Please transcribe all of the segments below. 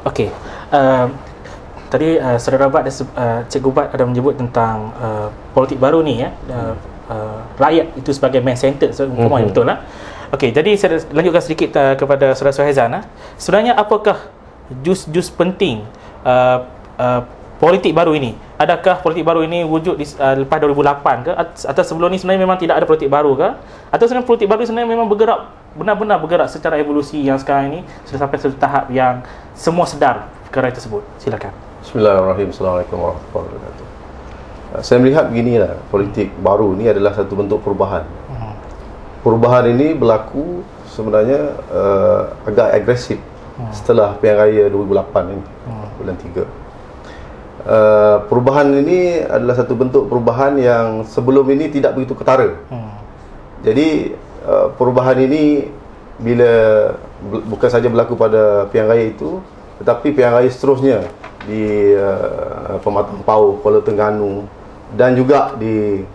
Okey. Tadi Saudara Bat dan Cikgu Bat ada menyebut tentang politik baru ni ya. Rakyat itu sebagai main center, so yang betul lah. Okey, jadi saya lanjutkan sedikit kepada Saudara Suhaizan. Sebenarnya apakah jus penting politik baru ini? Adakah politik baru ini wujud lepas 2008 ke, atau sebelum ni sebenarnya memang tidak ada politik baru ke, atau sebenarnya politik baru sebenarnya memang benar-benar bergerak secara evolusi yang sekarang ini sudah sampai satu tahap yang semua sedar perkara tersebut? Silakan. Bismillahirrahmanirrahim. Assalamualaikum warahmatullahi wabarakatuh. Saya melihat beginilah, politik baru ini adalah satu bentuk perubahan. Perubahan ini berlaku sebenarnya agak agresif setelah Pilihan Raya 2008 ini, bulan 3. Perubahan ini adalah satu bentuk perubahan yang sebelum ini tidak begitu ketara. Jadi perubahan ini bila bukan saja berlaku pada Pilihan Raya itu, tetapi pilihan raya seterusnya di Pematang Pauh, Kuala Terengganu, dan juga di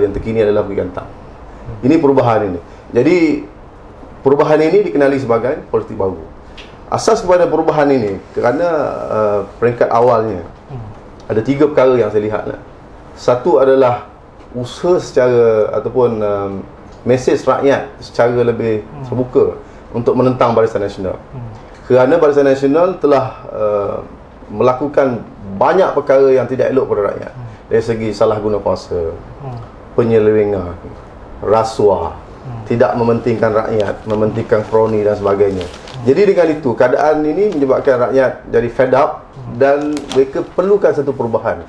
yang terkini adalah Bukit Gantang. Ini perubahan ini. Jadi perubahan ini dikenali sebagai politik baru. Asas kepada perubahan ini kerana peringkat awalnya ada 3 perkara yang saya lihat. Satu adalah usaha secara ataupun mesej rakyat secara lebih terbuka untuk menentang Barisan Nasional. Kerana Barisan Nasional telah melakukan banyak perkara yang tidak elok pada rakyat, dari segi salah guna kuasa, penyelewengan, rasuah, tidak mementingkan rakyat, mementingkan kroni dan sebagainya. Jadi dengan itu, keadaan ini menyebabkan rakyat jadi fed up dan mereka perlukan satu perubahan.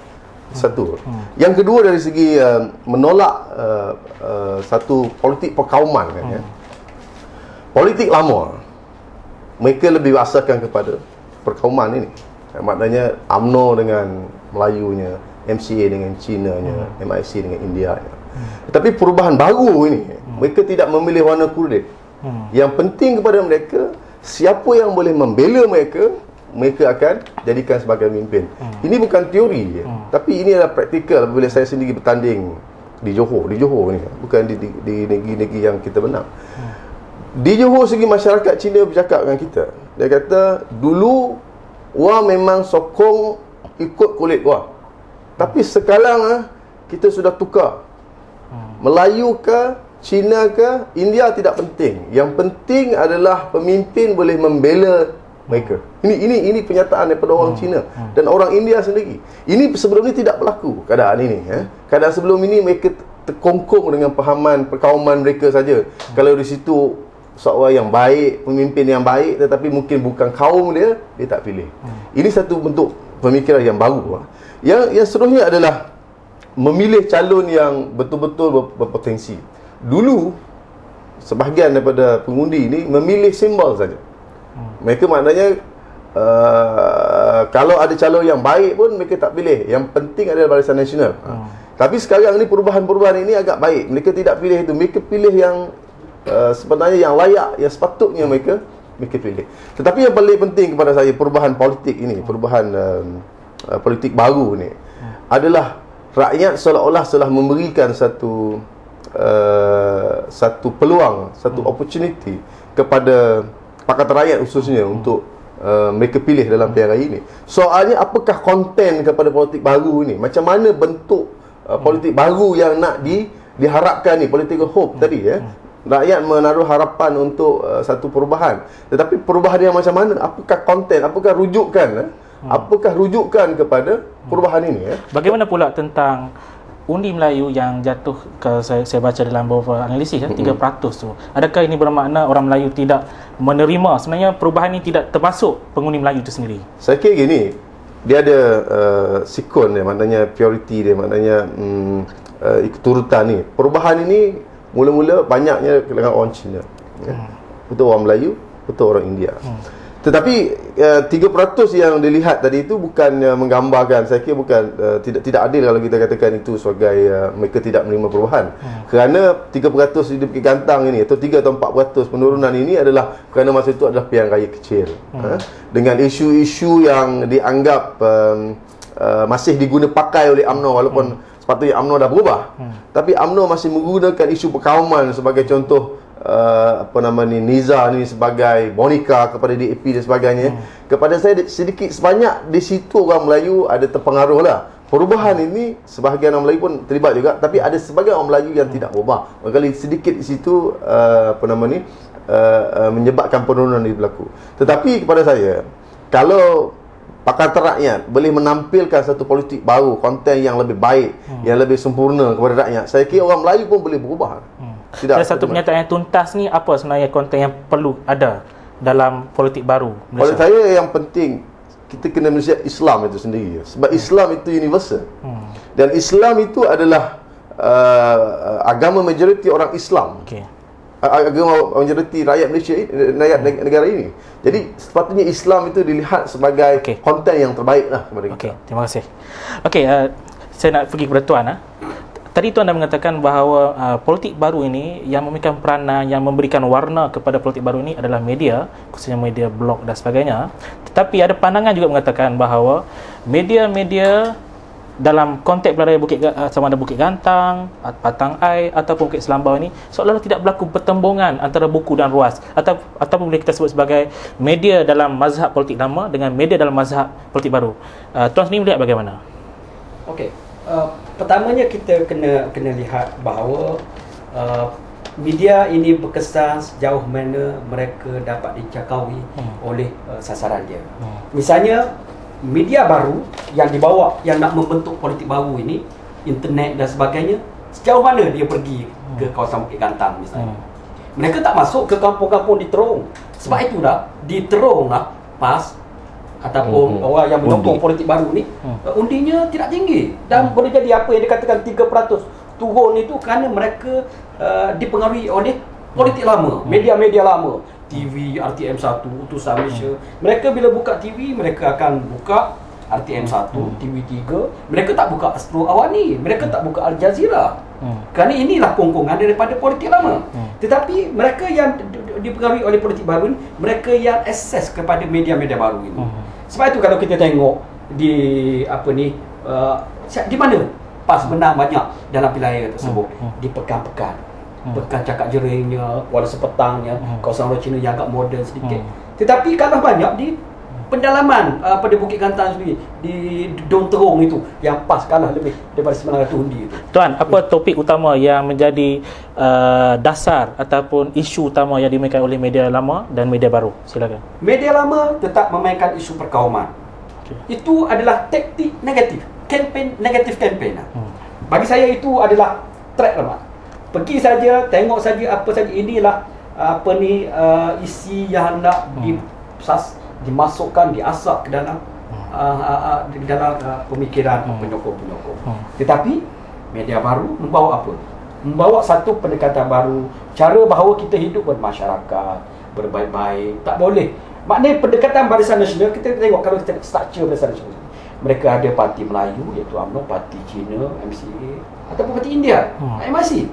Satu. Yang kedua, dari segi menolak satu politik perkauman kan, ya. Politik lama mereka lebih asaskan kepada perkauman ini. Maknanya UMNO dengan Melayunya, MCA dengan Cinanya, MIC dengan Indianya. Tetapi perubahan baru ini, mereka tidak memilih warna kulit. Yang penting kepada mereka, siapa yang boleh membela mereka, mereka akan jadikan sebagai pemimpin. Ini bukan teori, tapi ini adalah praktikal. Bila saya sendiri bertanding di Johor ni, bukan di negeri-negeri yang kita menang. Di Johor segi masyarakat Cina bercakap dengan kita. Dia kata, dulu wah memang sokong ikut kulit wah. Tapi sekarang kita sudah tukar. Melayu ke, Cina ke, India tidak penting. Yang penting adalah pemimpin boleh membela mereka. Ini pernyataan daripada orang Cina dan orang India sendiri. Ini sebelum ini tidak berlaku keadaan ini. Keadaan sebelum ini mereka terkongkong dengan pahaman perkauman mereka saja. Kalau di situ seorang yang baik, pemimpin yang baik, tetapi mungkin bukan kaum dia tak pilih. Ini satu bentuk pemikiran yang baru. Yang seterusnya adalah memilih calon yang betul-betul berpotensi. Dulu sebahagian daripada pengundi ini memilih simbol saja. Mereka maknanya kalau ada calon yang baik pun mereka tak pilih. Yang penting adalah Barisan Nasional. Tapi sekarang ni perubahan-perubahan ini agak baik. Mereka tidak pilih itu. Mereka pilih yang sebenarnya yang layak, yang sepatutnya mereka pilih. Tetapi yang paling penting kepada saya, perubahan politik ini, perubahan politik baru ni adalah rakyat seolah-olah telah memberikan satu peluang, satu opportunity kepada Pakatan Rakyat khususnya untuk mereka pilih dalam pilihan raya ini. Soalnya apakah konten kepada politik baru ini? Macam mana bentuk politik baru yang nak diharapkan ni, political hope tadi ya. Rakyat menaruh harapan untuk satu perubahan. Tetapi perubahan yang macam mana? Apakah konten? Apakah rujukan? Apakah rujukan kepada perubahan ini? Bagaimana pula tentang undi Melayu yang jatuh saya baca dalam beberapa analisis 3% tu. Adakah ini bermakna orang Melayu tidak menerima sebenarnya perubahan ini tidak termasuk pengundi Melayu itu sendiri? Saya kira gini, dia ada sikon dia, maknanya priority dia, maknanya keturutan ni. Perubahan ini mula-mula banyaknya dengan orang Cina, betul orang Melayu, betul orang India. Tetapi 3% yang dilihat tadi itu bukan menggambarkan, saya kira bukan tidak adil kalau kita katakan itu sebagai mereka tidak menerima perubahan. Kerana 3% di Bukit Gantang ini atau 3 atau 4% penurunan ini adalah kerana masa itu adalah pilihan raya kecil, dengan isu-isu yang dianggap masih diguna pakai oleh UMNO, walaupun sepatutnya UMNO dah berubah. Tapi UMNO masih menggunakan isu perkauman sebagai contoh Niza ni sebagai boneka kepada DAP dan sebagainya. Kepada saya sedikit sebanyak di situ orang Melayu ada terpengaruh lah. Perubahan ini sebahagian orang Melayu pun terlibat juga, tapi ada sebahagian orang Melayu yang tidak berubah. Barangkali sedikit di situ menyebabkan penurunan ini berlaku. Tetapi kepada saya, kalau Pakatan Rakyat boleh menampilkan satu politik baru, konten yang lebih baik, yang lebih sempurna kepada rakyat, saya kira orang Melayu pun boleh berubah. Tidak satu pernyataan yang tuntas ni, apa sebenarnya konten yang perlu ada dalam politik baru Malaysia? Pada saya yang penting, kita kena melihat Islam itu sendiri. Sebab Islam itu universal. Dan Islam itu adalah agama majoriti orang Islam. Agama majoriti rakyat Malaysia, rakyat negara ini. Jadi sepatutnya Islam itu dilihat sebagai konten yang terbaik lah kepada kita. Terima kasih. Saya nak pergi kepada Tuan. Tadi Tuan dah mengatakan bahawa politik baru ini yang memberikan peranan, yang memberikan warna kepada politik baru ini adalah media, khususnya media blog dan sebagainya. Tetapi ada pandangan juga mengatakan bahawa media-media dalam konteks wilayah sama ada Bukit Gantang, Patang Ai ataupun Bukit Selambau ini seolah-olah tidak berlaku pertembungan antara buku dan ruas, ataupun boleh kita sebut sebagai media dalam mazhab politik lama dengan media dalam mazhab politik baru. Tuan sendiri melihat bagaimana? Pertamanya kita kena lihat bahawa media ini berkesan sejauh mana mereka dapat dijangkaui oleh sasaran dia. Misalnya media baru yang dibawa, yang nak membentuk politik baru ini, internet dan sebagainya, sejauh mana dia pergi ke kawasan Bukit Gantang misalnya. Mereka tak masuk ke kampung-kampung di Terong. Sebab itulah di Terong lah PAS ataupun orang yang menyokong politik baru ni, undinya tidak tinggi. Dan boleh jadi apa yang dikatakan 3% turun itu kerana mereka dipengaruhi oleh politik lama, media-media lama, TV, RTM1, Utusan Malaysia. Mereka bila buka TV, mereka akan buka RTM1, TV3. Mereka tak buka Astro Awani, mereka tak buka Al Jazeera. Kerana inilah kongkongan daripada politik lama. Tetapi mereka yang dipengaruhi oleh politik baru ni, mereka yang akses kepada media-media baru ini. Sebab itu kalau kita tengok di di mana PAS menang banyak dalam wilayah tersebut, di pekan-pekan, pekan Cakap Jeringnya, Kuala Sepetangnya, kawasan orang Cina yang agak moden sedikit. Tetapi kalah banyak di pendalaman pada Bukit Gantang sendiri, di Dong Terong itu, yang PAS kalah lebih daripada 900 undi itu. Tuan, apa topik utama yang menjadi dasar ataupun isu utama yang dimainkan oleh media lama dan media baru? Silakan. Media lama tetap memainkan isu perkauman. Itu adalah taktik negatif, negatif campaign. Bagi saya itu adalah track lemak. Pergi saja, tengok saja apa saja, inilah isi yang nak dimasukkan, diasap ke dalam pemikiran penyokong-penyokong. Tetapi media baru membawa apa? Membawa satu pendekatan baru, cara bahawa kita hidup bermasyarakat, berbaik-baik. Tak boleh. Maknanya pendekatan Barisan Nasional, kita tengok kalau kita structure Barisan Nasional, mereka ada parti Melayu iaitu UMNO, parti Cina MCA, ataupun parti India MRC.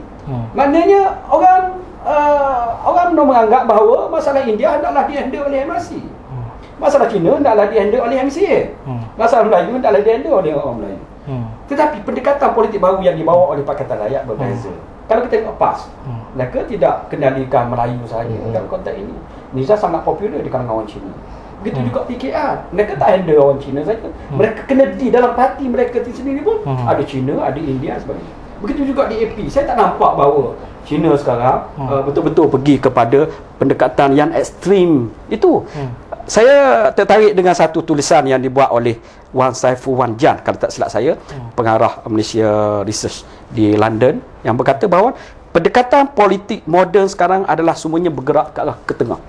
Maknanya orang UMNO menganggap bahawa masalah India hendaklah dihandle oleh MRC. Masalah Cina hendaklah dihandle oleh MCA. Masalah Melayu hendaklah dihandle oleh orang Melayu. Tetapi pendekatan politik baru yang dibawa oleh Pakatan Rakyat berbeza. Kalau kita tengok PAS, mereka tidak kendalikan Melayu sahaja dalam konteks ini. Niza sangat popular di kalangan orang Cina. Begitu juga PKR, mereka tak handle orang Cina saja. Mereka kena di dalam parti mereka sendiri pun ada Cina, ada India sebagainya. Begitu juga di AP. Saya tak nampak bahawa Cina sekarang betul-betul pergi kepada pendekatan yang ekstrim itu. Saya tertarik dengan satu tulisan yang dibuat oleh Wan Saiful Wan Jan, kalau tak silap saya, pengarah Malaysia Research di London, yang berkata bahawa pendekatan politik moden sekarang adalah semuanya bergerak ke arah ke tengah.